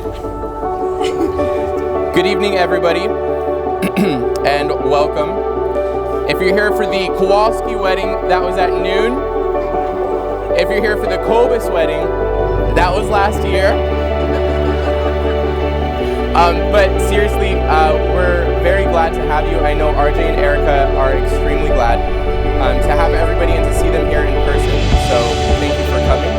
Good evening, everybody, and welcome. If you're here for the Kowalski wedding, that was at noon. If you're here for the Kobus wedding, that was last year. But seriously, we're very glad to have you. I know RJ and Erica are extremely glad to have everybody and to see them here in person. So thank you for coming.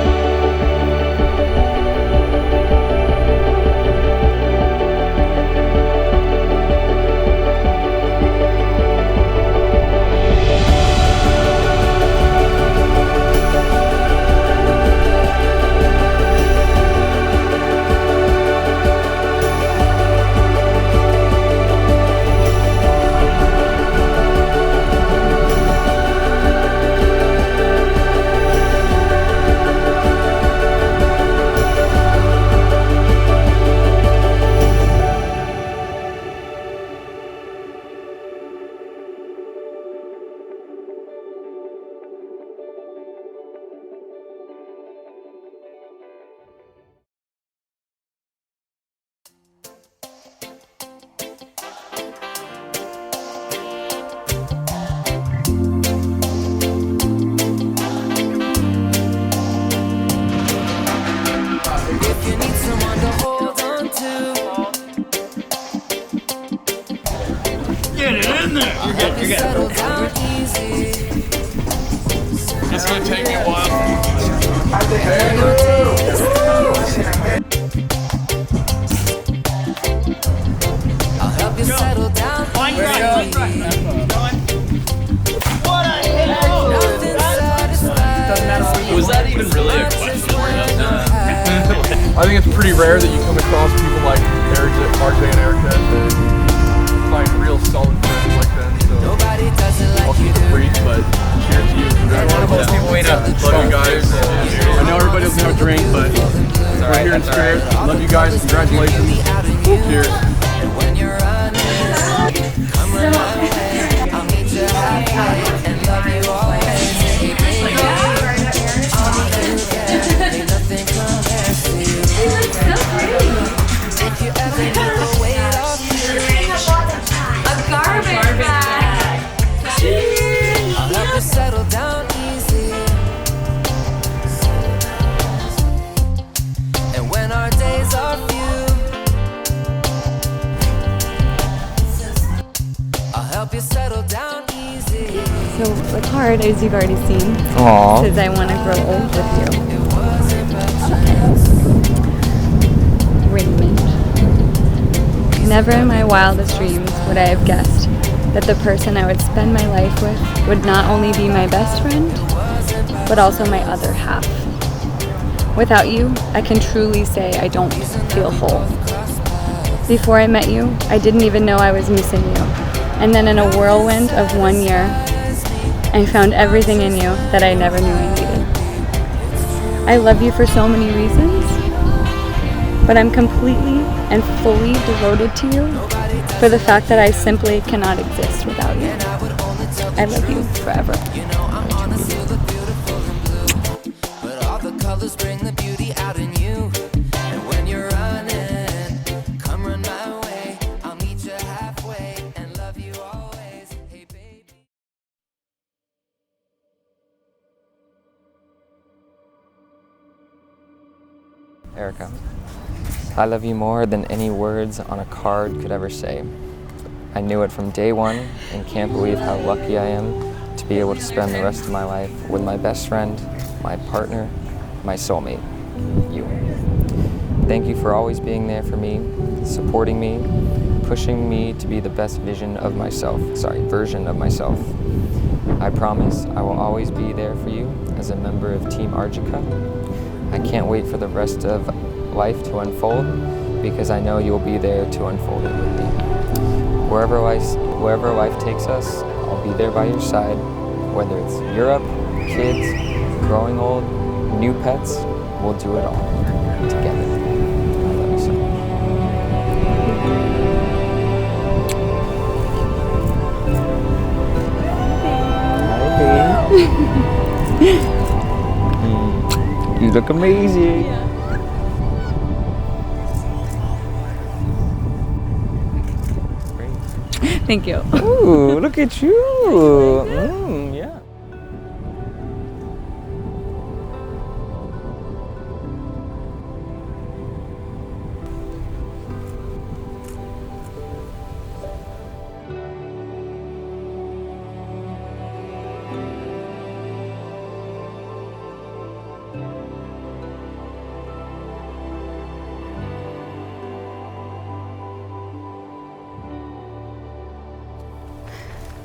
It's gonna take me a while. I'll help you settle down. What was that even really a question? I think it's pretty rare that you come across people like RJ and Erica to find real solid friends like them. So I'll keep it brief, but cheers to you. Love you guys. I know everybody doesn't have a drink, but we're here in spirit. Love you guys. Congratulations. Cheers. Settle down easy. And when our days are few, I'll help you settle down easy. So the card, as you've already seen, says I want to grow old with you. Raymond. Never in my wildest dreams would I have guessed that the person I would spend my life with would not only be my best friend, but also my other half. Without you, I can truly say I don't feel whole. Before I met you, I didn't even know I was missing you. And then in a whirlwind of 1 year, I found everything in you that I never knew I needed. I love you for so many reasons, but I'm completely and fully devoted to you for the fact that I simply cannot exist without you. I love you forever. But all the colors bring the beauty out in you. And when you're running, come run my way. I'll meet you halfway and love you always. Hey baby. Erica, I love you more than any words on a card could ever say. I knew it from day one and can't believe how lucky I am to be able to spend the rest of my life with my best friend, my partner, my soulmate, you. Thank you for always being there for me, supporting me, pushing me to be the best version of myself. I promise I will always be there for you as a member of Team Arjica. I can't wait for the rest of life to unfold because I know you'll be there to unfold it with me. Wherever life takes us, I'll be there by your side, whether it's Europe, kids, growing old, new pets, we'll do it all together. I love you so much. Hi, babe. You look amazing. Thank you. Ooh, look at you. Yeah.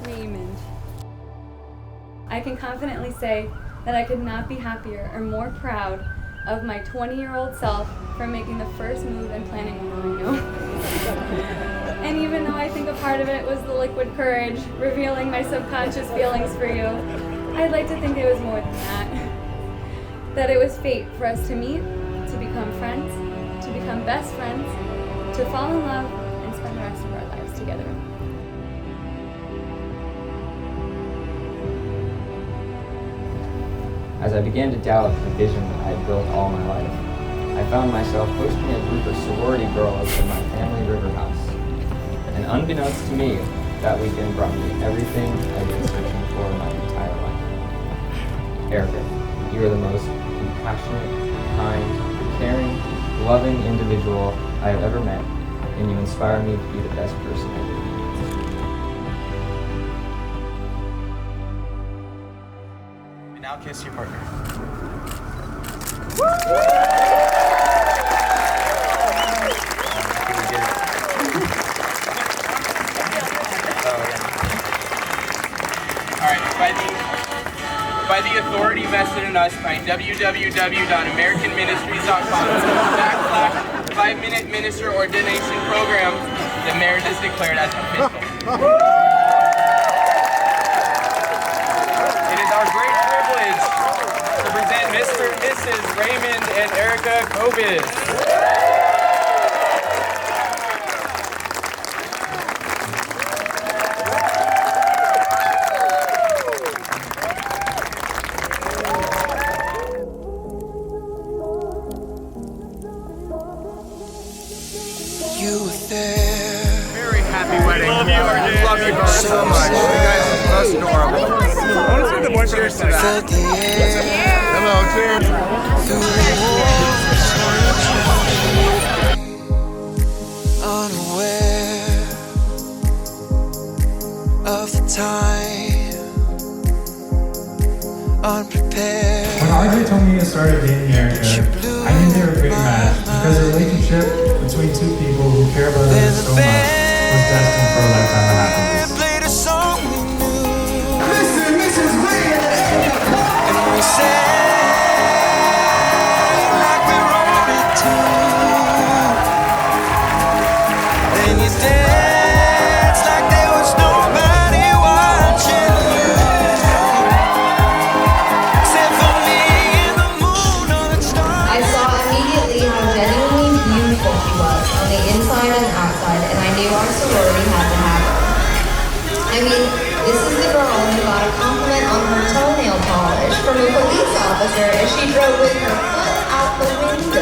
Raymond. I can confidently say that I could not be happier or more proud of my 20-year-old self for making the first move and planning a merino. And even though I think a part of it was the liquid courage, revealing my subconscious feelings for you, I'd like to think it was more than that. That it was fate for us to meet, to become friends, to become best friends, to fall in love, and spend the rest of our lives together. As I began to doubt the vision that I had built all my life, I found myself hosting a group of sorority girls in my family river house. And unbeknownst to me, that weekend brought me everything I've been searching for my entire life. Erica, you are the most compassionate, kind, caring, loving individual I have ever met, and you inspire me to be the best person I can be. Now kiss your partner. Alright, by the authority vested in us by www.americanministries.com/5-minute minister ordination program, the marriage is declared as official. It is our great privilege to present Mr. and Mrs. Raymond and Erica Kobis. You were there. Very happy wedding. Love you, RJ. Love you both so much. You guys are most adorable. I want to see the boyfriend. Cheers to that. Hello, cheers. Unaware of the time, unprepared. When RJ told me to start dating Erica, I knew they were a great match because the relationship between two people who care about each other so much was destined for a lifetime of happiness. Played a song we knew. Mr. and Mrs. Raymond and we sang like we wrote it too. Then you danced like there was nobody watching you, except for me and the moon on the stars. I saw immediately how genuinely beautiful she was on the inside and outside, and I knew our sorority had to have her. I mean, this is the girl who got a compliment on her toenail polish from a police officer as she drove with her foot out the window.